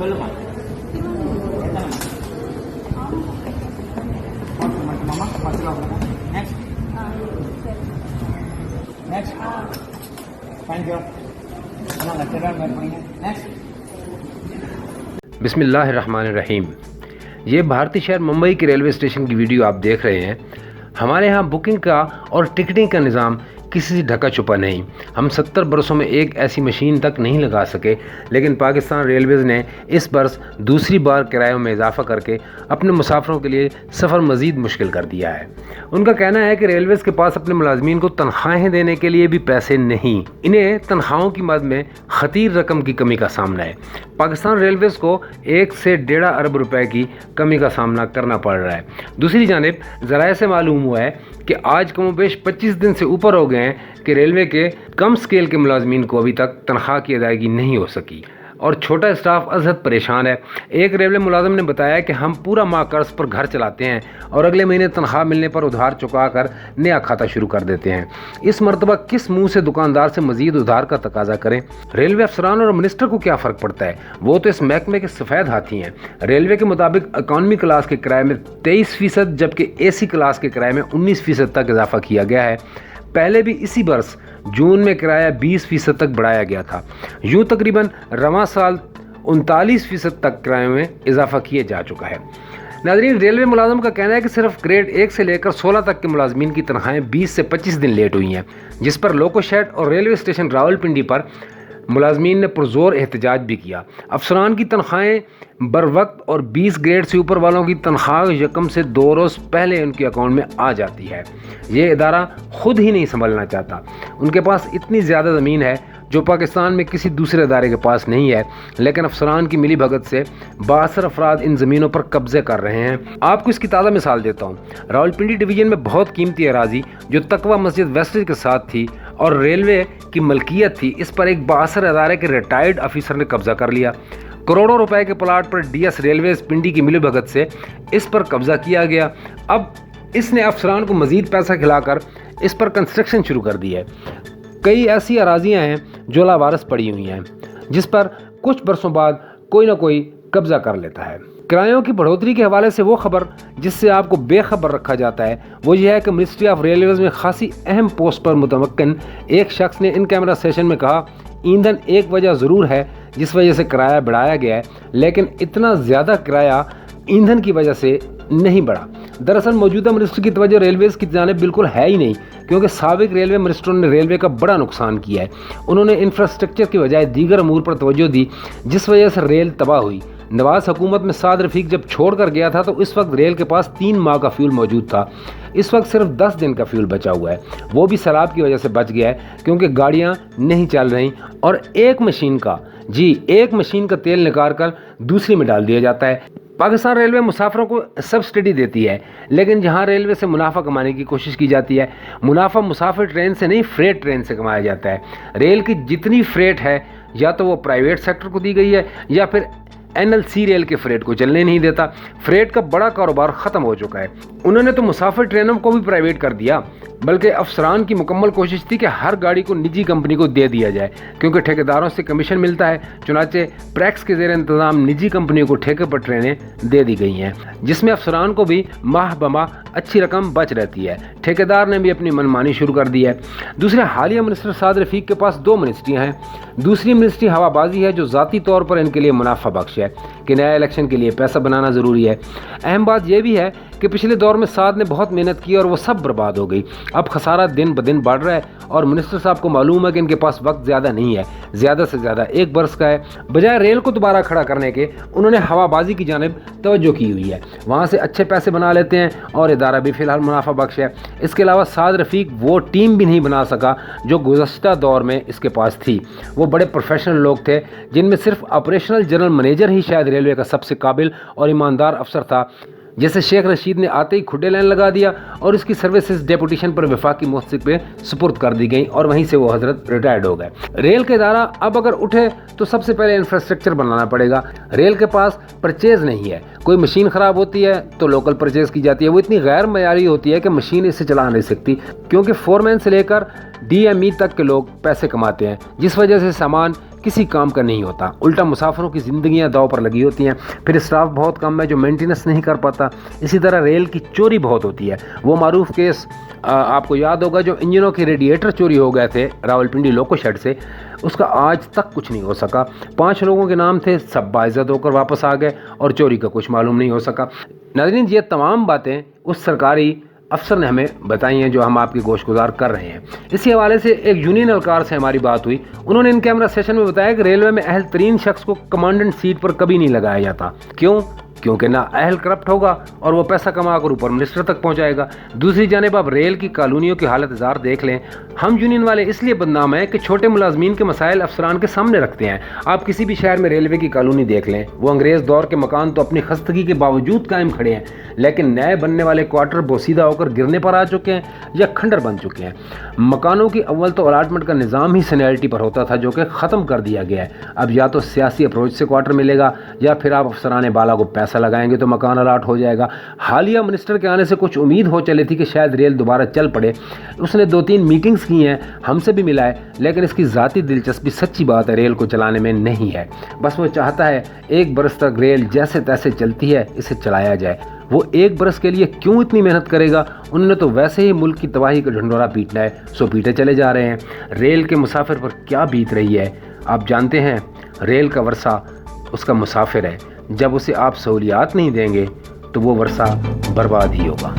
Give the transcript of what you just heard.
சொல்லுமா மாமா next next thank you next. बिस्मिल्लाहिर्रहमानिर्रहीम। ये भारतीय शहर मुंबई के रेलवे स्टेशन की वीडियो आप देख रहे हैं। हमारे यहाँ बुकिंग का और टिकटिंग का निज़ाम किसी से ढका छुपा नहीं। हम 70 बरसों में एक ऐसी मशीन तक नहीं लगा सके, लेकिन पाकिस्तान रेलवेज़ ने इस बरस दूसरी बार किरायों में इजाफा करके अपने मुसाफिरों के लिए सफ़र मज़ीद मुश्किल कर दिया है। उनका कहना है कि रेलवेज़ के पास अपने मुलाजमीन को तनख्वाहें देने के लिए भी पैसे नहीं, इन्हें तनख्वाहों की मद में खतीर रकम की कमी का सामना है। पाकिस्तान रेलवेज़ को 1 से 1.5 अरब रुपए की कमी का सामना करना पड़ रहा है। दूसरी जानिब ज़राए से मालूम हुआ है कि आज कमोबेश 25 दिन से ऊपर हो गए हैं कि रेलवे के कम स्केल के मुलाजमीन को अभी तक तनख्वाह की अदायगी नहीं हो सकी और छोटा स्टाफ अजहद परेशान है। एक रेलवे मुलाजिम ने बताया कि हम पूरा माह कर्ज पर घर चलाते हैं और अगले महीने तनख्वाह मिलने पर उधार चुका कर नया खाता शुरू कर देते हैं। इस मरतबा किस मुंह से दुकानदार से मजीद उधार का तकाजा करें? रेलवे अफसरान और मिनिस्टर को क्या फ़र्क पड़ता है? वो तो इस महकमे के सफ़ेद हाथी हैं। रेलवे के मुताबिक इकॉनमी क्लास के किराए में 23%, जबकि AC क्लास के किराए में 19% तक इजाफा किया गया है। पहले भी इसी बरस जून में किराया 20% तक बढ़ाया गया था। यूँ तकरीबन रवां साल 39% तक किराए में इजाफा किया जा चुका है। नाज़रीन, रेलवे मुलाजम का कहना है कि सिर्फ ग्रेड 1 से लेकर 16 तक के मुलाजमीन की तनख्वाहें 20 से 25 दिन लेट हुई हैं, जिस पर लोको शेड और रेलवे स्टेशन रावलपिंडी पर मुलाजमीन ने पुरजोर एहतजाज भी किया। अफसरान की तनख्वाहें बर वक्त और 20 ग्रेड से ऊपर वालों की तनख्वाह यकम से 2 रोज़ पहले उनके अकाउंट में आ जाती है। ये इदारा खुद ही नहीं संभलना चाहता। उनके पास इतनी ज़्यादा ज़मीन है जो पाकिस्तान में किसी दूसरे इदारे के पास नहीं है, लेकिन अफसरान की मिली भगत से 62 अफराद इन ज़मीनों पर कब्ज़े कर रहे हैं। आपको इसकी ताज़ा मिसाल देता हूँ। रावलपिंडी डिवीज़न में बहुत कीमती अराजी जो तकवा मस्जिद वेस्टेज के साथ थी और रेलवे की मलकियत थी, इस पर एक 62 इदारे के रिटायर्ड ऑफिसर ने कब्ज़ा कर लिया। करोड़ों रुपए के प्लाट पर DS रेलवेज़ पिंडी की मिली भगत से इस पर कब्ज़ा किया गया। अब इसने अफसरान को मज़ीद पैसा खिलाकर इस पर कंस्ट्रक्शन शुरू कर दी है। कई ऐसी अराजियाँ हैं जो लावारिस पड़ी हुई हैं, जिस पर कुछ बरसों बाद कोई ना कोई कब्ज़ा कर लेता है। किरायों की बढ़ोतरी के हवाले से वो खबर जिससे आपको बेखबर रखा जाता है वो ये है कि मिनिस्ट्री ऑफ रेलवेज़ में खासी अहम पोस्ट पर मुतमक्किन एक शख्स ने इन कैमरा सेशन में कहा, ईंधन एक वजह ज़रूर है जिस वजह से किराया बढ़ाया गया है, लेकिन इतना ज़्यादा किराया ईंधन की वजह से नहीं बढ़ा। दरअसल मौजूदा मिनिस्टर की तवज्जो रेलवेज़ की जानिब बिल्कुल है ही नहीं, क्योंकि साबिक रेलवे मिनिस्टरों ने रेलवे का बड़ा नुकसान किया है। उन्होंने इंफ्रास्ट्रक्चर की बजाय दीगर अमूर पर तवज्जो दी, जिस वजह से रेल तबाह हुई। नवाज़ हुकूमत में साद रफ़ीक जब छोड़ कर गया था तो इस वक्त रेल के पास 3 माह का फ्यूल मौजूद था। इस वक्त सिर्फ 10 दिन का फ्यूल बचा हुआ है, वो भी सैलाब की वजह से बच गया है क्योंकि गाड़ियाँ नहीं चल रही और एक मशीन का तेल निकाल कर दूसरी में डाल दिया जाता है। पाकिस्तान रेलवे मुसाफिरों को सब्सिडी देती है, लेकिन जहां रेलवे से मुनाफा कमाने की कोशिश की जाती है, मुनाफा मुसाफिर ट्रेन से नहीं फ्रेट ट्रेन से कमाया जाता है। रेल की जितनी फ्रेट है या तो वो प्राइवेट सेक्टर को दी गई है या फिर NLC रेल के फ्रेट को चलने नहीं देता। फ्रेट का बड़ा कारोबार ख़त्म हो चुका है। उन्होंने तो मुसाफिर ट्रेनों को भी प्राइवेट कर दिया, बल्कि अफसरान की मुकम्मल कोशिश थी कि हर गाड़ी को निजी कंपनी को दे दिया जाए, क्योंकि ठेकेदारों से कमीशन मिलता है। चुनाचे प्रैक्स के ज़ेर इंतज़ाम निजी कंपनियों को ठेके पर ट्रेनें दे दी गई हैं, जिसमें अफसरान को भी माह बमाह अच्छी रकम बच रहती है। ठेकेदार ने भी अपनी मनमानी शुरू कर दी है। दूसरे हालिया मिनिस्टर साद रफ़ीक के पास 2 मिनिस्ट्रियाँ हैं। दूसरी मिनिस्ट्री हवाबाजी है जो ज़ाती तौर पर इनके लिए मुनाफा बख्श है कि नया इलेक्शन के लिए पैसा बनाना ज़रूरी है। अहम बात यह भी है कि पिछले दौर में साद ने बहुत मेहनत की और वो सब बर्बाद हो गई। अब खसारा दिन ब दिन बढ़ रहा है और मिनिस्टर साहब को मालूम है कि इनके पास वक्त ज़्यादा नहीं है, ज़्यादा से ज़्यादा 1 बरस का है। बजाय रेल को दोबारा खड़ा करने के उन्होंने हवाबाजी की जानिब तवज्जो की हुई है। वहाँ से अच्छे पैसे बना लेते हैं और इदारा भी फ़िलहाल मुनाफा बख्श है। इसके अलावा साद रफ़ीक वो टीम भी नहीं बना सका जो गुज़श्ता दौर में इसके पास थी। वो बड़े प्रोफेशनल लोग थे, जिनमें सिर्फ ऑपरेशनल जनरल मैनेजर ही शायद रेलवे का सबसे काबिल और ईमानदार अफसर था। जैसे शेख रशीद ने आते ही खुडे लाइन लगा दिया और इसकी सर्विसेज डेपुटेशन पर वफाकी मुहसिब पे सुपुर्द कर दी गई और वहीं से वो हजरत रिटायर्ड हो गए। रेल का इदारा अब अगर उठे तो सबसे पहले इंफ्रास्ट्रक्चर बनाना पड़ेगा। रेल के पास परचेज नहीं है। कोई मशीन ख़राब होती है तो लोकल परचेज की जाती है। वो इतनी गैर मयारी होती है कि मशीन इससे चला नहीं सकती, क्योंकि फोरमैन से लेकर DME तक के लोग पैसे कमाते हैं, जिस वजह से सामान किसी काम का नहीं होता, उल्टा मुसाफिरों की ज़िंदगियां दांव पर लगी होती हैं। फिर स्टाफ बहुत कम है जो मेंटेनेंस नहीं कर पाता। इसी तरह रेल की चोरी बहुत होती है। वो मारूफ केस आपको याद होगा जो इंजनों के रेडिएटर चोरी हो गए थे रावलपिंडी लोको शेड से, उसका आज तक कुछ नहीं हो सका। 5 लोगों के नाम थे, सब बाइज्जत होकर वापस आ गए और चोरी का कुछ मालूम नहीं हो सका। नाज़रीन, ये तमाम बातें उस सरकारी अफसर ने हमें बताई हैं जो हम आपकी गोशगुजार कर रहे हैं। इसी हवाले से एक यूनियन एहलकार से हमारी बात हुई। उन्होंने इन कैमरा सेशन में बताया कि रेलवे में अहल तरीन शख्स को कमांडेंट सीट पर कभी नहीं लगाया जाता। क्यों? क्योंकि ना अहल करप्ट होगा और वो पैसा कमा कर ऊपर मिनिस्टर तक पहुंचाएगा। दूसरी जानिब आप रेल की कॉलोनियों की हालत ज़ार देख लें। हम यूनियन वाले इसलिए बदनाम हैं कि छोटे मुलाजमीन के मसाइल अफसरान के सामने रखते हैं। आप किसी भी शहर में रेलवे की कॉलोनी देख लें, वो अंग्रेज़ दौर के मकान तो अपनी खस्तगी के बावजूद कायम खड़े हैं, लेकिन नए बनने वाले क्वार्टर बोसीदा होकर गिरने पर आ चुके हैं या खंडर बन चुके हैं। मकानों की अव्वल तो अलाटमेंट का निज़ाम ही सीनियरिटी पर होता था, जो कि ख़त्म कर दिया गया है। अब या तो सियासी अप्रोच से क्वार्टर मिलेगा या फिर आप अफसरान बाला को पैसा लगाएंगे तो मकान अलाट हो जाएगा। हालिया मिनिस्टर के आने से कुछ उम्मीद हो चली थी कि शायद रेल दोबारा चल पड़े। उसने 2-3 मीटिंग्स की हैं, हमसे भी मिला है, लेकिन इसकी ज़ाती दिलचस्पी सच्ची बात है रेल को चलाने में नहीं है। बस वो चाहता है 1 बरस तक रेल जैसे तैसे चलती है, इसे चलाया जाए। वो 1 बरस के लिए क्यों इतनी मेहनत करेगा? उन्होंने तो वैसे ही मुल्क की तबाही का ढंढोरा पीटना है, सो पीटे चले जा रहे हैं। रेल के मुसाफिर पर क्या बीत रही है आप जानते हैं? रेल का वर्षा उसका मुसाफिर है। जब उसे आप सहूलियात नहीं देंगे तो वो वर्षा बर्बाद ही होगा।